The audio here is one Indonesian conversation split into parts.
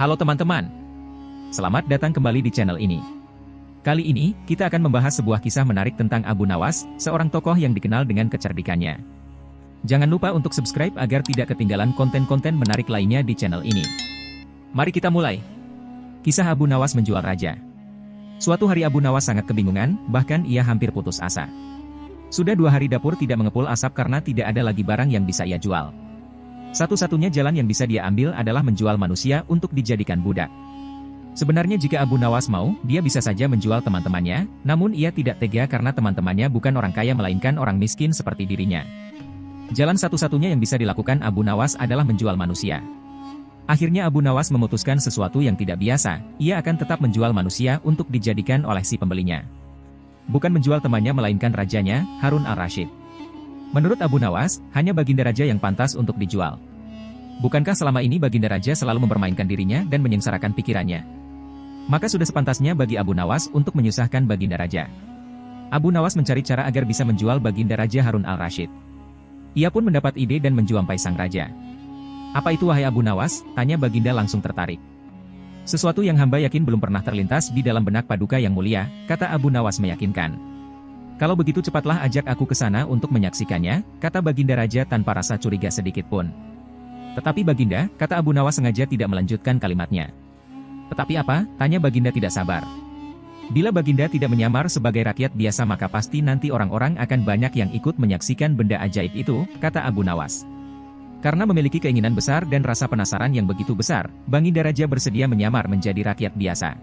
Halo teman-teman, selamat datang kembali di channel ini. Kali ini, kita akan membahas sebuah kisah menarik tentang Abu Nawas, seorang tokoh yang dikenal dengan kecerdikannya. Jangan lupa untuk subscribe agar tidak ketinggalan konten-konten menarik lainnya di channel ini. Mari kita mulai. Kisah Abu Nawas menjual raja. Suatu hari Abu Nawas sangat kebingungan, bahkan ia hampir putus asa. Sudah 2 hari dapur tidak mengepul asap karena tidak ada lagi barang yang bisa ia jual. Satu-satunya jalan yang bisa dia ambil adalah menjual manusia untuk dijadikan budak. Sebenarnya jika Abu Nawas mau, dia bisa saja menjual teman-temannya, namun ia tidak tega karena teman-temannya bukan orang kaya melainkan orang miskin seperti dirinya. Jalan satu-satunya yang bisa dilakukan Abu Nawas adalah menjual manusia. Akhirnya Abu Nawas memutuskan sesuatu yang tidak biasa, ia akan tetap menjual manusia untuk dijadikan oleh si pembelinya. Bukan menjual temannya melainkan rajanya, Harun al-Rashid. Menurut Abu Nawas, hanya Baginda Raja yang pantas untuk dijual. Bukankah selama ini Baginda Raja selalu mempermainkan dirinya dan menyengsarakan pikirannya? Maka sudah sepantasnya bagi Abu Nawas untuk menyusahkan Baginda Raja. Abu Nawas mencari cara agar bisa menjual Baginda Raja Harun al-Rashid. Ia pun mendapat ide dan menjumpai sang raja. "Apa itu wahai Abu Nawas?" tanya Baginda langsung tertarik. "Sesuatu yang hamba yakin belum pernah terlintas di dalam benak Paduka yang mulia," kata Abu Nawas meyakinkan. "Kalau begitu cepatlah ajak aku ke sana untuk menyaksikannya," kata Baginda Raja tanpa rasa curiga sedikit pun. "Tetapi Baginda," kata Abu Nawas sengaja tidak melanjutkan kalimatnya. "Tetapi apa?" tanya Baginda tidak sabar. "Bila Baginda tidak menyamar sebagai rakyat biasa maka pasti nanti orang-orang akan banyak yang ikut menyaksikan benda ajaib itu," kata Abu Nawas. Karena memiliki keinginan besar dan rasa penasaran yang begitu besar, Baginda Raja bersedia menyamar menjadi rakyat biasa.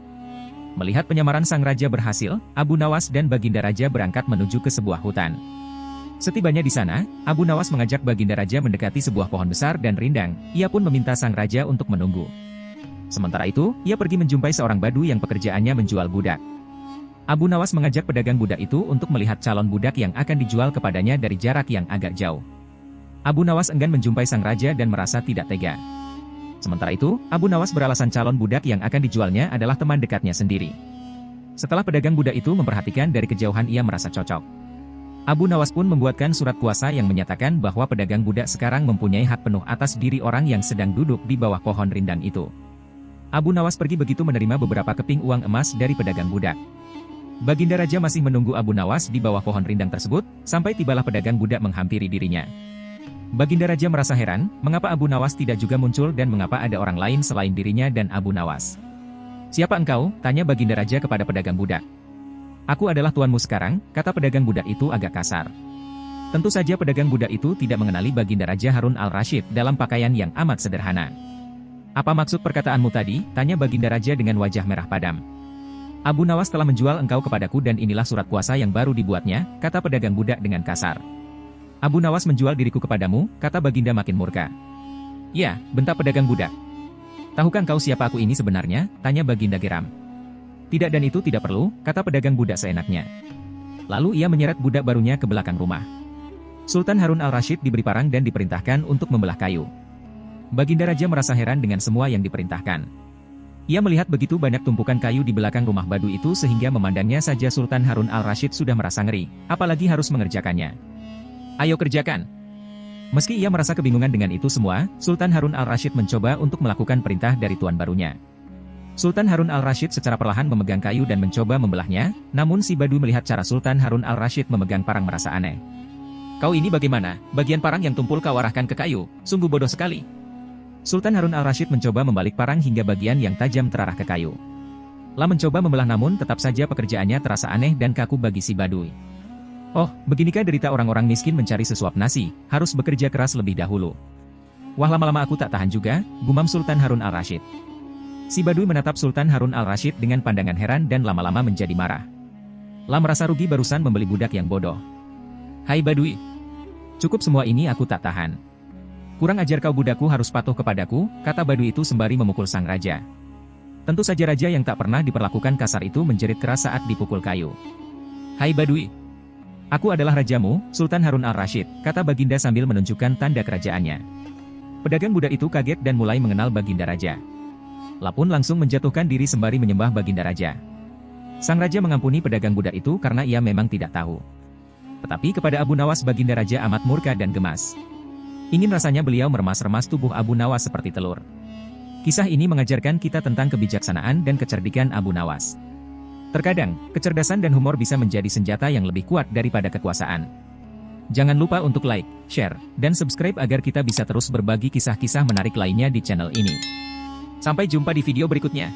Melihat penyamaran sang raja berhasil, Abu Nawas dan Baginda Raja berangkat menuju ke sebuah hutan. Setibanya di sana, Abu Nawas mengajak Baginda Raja mendekati sebuah pohon besar dan rindang, ia pun meminta sang raja untuk menunggu. Sementara itu, ia pergi menjumpai seorang badu yang pekerjaannya menjual budak. Abu Nawas mengajak pedagang budak itu untuk melihat calon budak yang akan dijual kepadanya dari jarak yang agak jauh. Abu Nawas enggan menjumpai sang raja dan merasa tidak tega. Sementara itu, Abu Nawas beralasan calon budak yang akan dijualnya adalah teman dekatnya sendiri. Setelah pedagang budak itu memperhatikan dari kejauhan ia merasa cocok. Abu Nawas pun membuatkan surat kuasa yang menyatakan bahwa pedagang budak sekarang mempunyai hak penuh atas diri orang yang sedang duduk di bawah pohon rindang itu. Abu Nawas pergi begitu menerima beberapa keping uang emas dari pedagang budak. Baginda Raja masih menunggu Abu Nawas di bawah pohon rindang tersebut, sampai tibalah pedagang budak menghampiri dirinya. Baginda Raja merasa heran, mengapa Abu Nawas tidak juga muncul dan mengapa ada orang lain selain dirinya dan Abu Nawas. "Siapa engkau?" tanya Baginda Raja kepada pedagang budak. "Aku adalah tuanmu sekarang," kata pedagang budak itu agak kasar. Tentu saja pedagang budak itu tidak mengenali Baginda Raja Harun al-Rashid dalam pakaian yang amat sederhana. "Apa maksud perkataanmu tadi?" tanya Baginda Raja dengan wajah merah padam. "Abu Nawas telah menjual engkau kepadaku dan inilah surat kuasa yang baru dibuatnya," kata pedagang budak dengan kasar. "Abu Nawas menjual diriku kepadamu," kata Baginda makin murka. "Ya," bentak pedagang budak. "Tahukah engkau siapa aku ini sebenarnya?" tanya Baginda geram. "Tidak dan itu tidak perlu," kata pedagang budak seenaknya. Lalu ia menyeret budak barunya ke belakang rumah. Sultan Harun al-Rashid diberi parang dan diperintahkan untuk membelah kayu. Baginda Raja merasa heran dengan semua yang diperintahkan. Ia melihat begitu banyak tumpukan kayu di belakang rumah badu itu sehingga memandangnya saja Sultan Harun al-Rashid sudah merasa ngeri, apalagi harus mengerjakannya. "Ayo kerjakan." Meski ia merasa kebingungan dengan itu semua, Sultan Harun al-Rashid mencoba untuk melakukan perintah dari tuan barunya. Sultan Harun al-Rashid secara perlahan memegang kayu dan mencoba membelahnya, namun si badu melihat cara Sultan Harun al-Rashid memegang parang merasa aneh. "Kau ini bagaimana? Bagian parang yang tumpul kau arahkan ke kayu, sungguh bodoh sekali." Sultan Harun al-Rashid mencoba membalik parang hingga bagian yang tajam terarah ke kayu. Lah mencoba membelah namun tetap saja pekerjaannya terasa aneh dan kaku bagi si badu. "Oh, beginikah derita orang-orang miskin mencari sesuap nasi, harus bekerja keras lebih dahulu. Wah, lama-lama aku tak tahan juga," gumam Sultan Harun al-Rashid. Si Badui menatap Sultan Harun al-Rashid dengan pandangan heran dan lama-lama menjadi marah. Lah merasa rugi barusan membeli budak yang bodoh. "Hai Badui, cukup semua ini aku tak tahan. Kurang ajar kau budakku harus patuh kepadaku," kata Badui itu sembari memukul sang raja. Tentu saja raja yang tak pernah diperlakukan kasar itu menjerit keras saat dipukul kayu. "Hai Badui, aku adalah rajamu, Sultan Harun al-Rashid," kata Baginda sambil menunjukkan tanda kerajaannya. Pedagang budak itu kaget dan mulai mengenal Baginda Raja. Lapun langsung menjatuhkan diri sembari menyembah Baginda Raja. Sang raja mengampuni pedagang budak itu karena ia memang tidak tahu. Tetapi kepada Abu Nawas Baginda Raja amat murka dan gemas. Ingin rasanya beliau meremas-remas tubuh Abu Nawas seperti telur. Kisah ini mengajarkan kita tentang kebijaksanaan dan kecerdikan Abu Nawas. Terkadang, kecerdasan dan humor bisa menjadi senjata yang lebih kuat daripada kekuasaan. Jangan lupa untuk like, share, dan subscribe agar kita bisa terus berbagi kisah-kisah menarik lainnya di channel ini. Sampai jumpa di video berikutnya.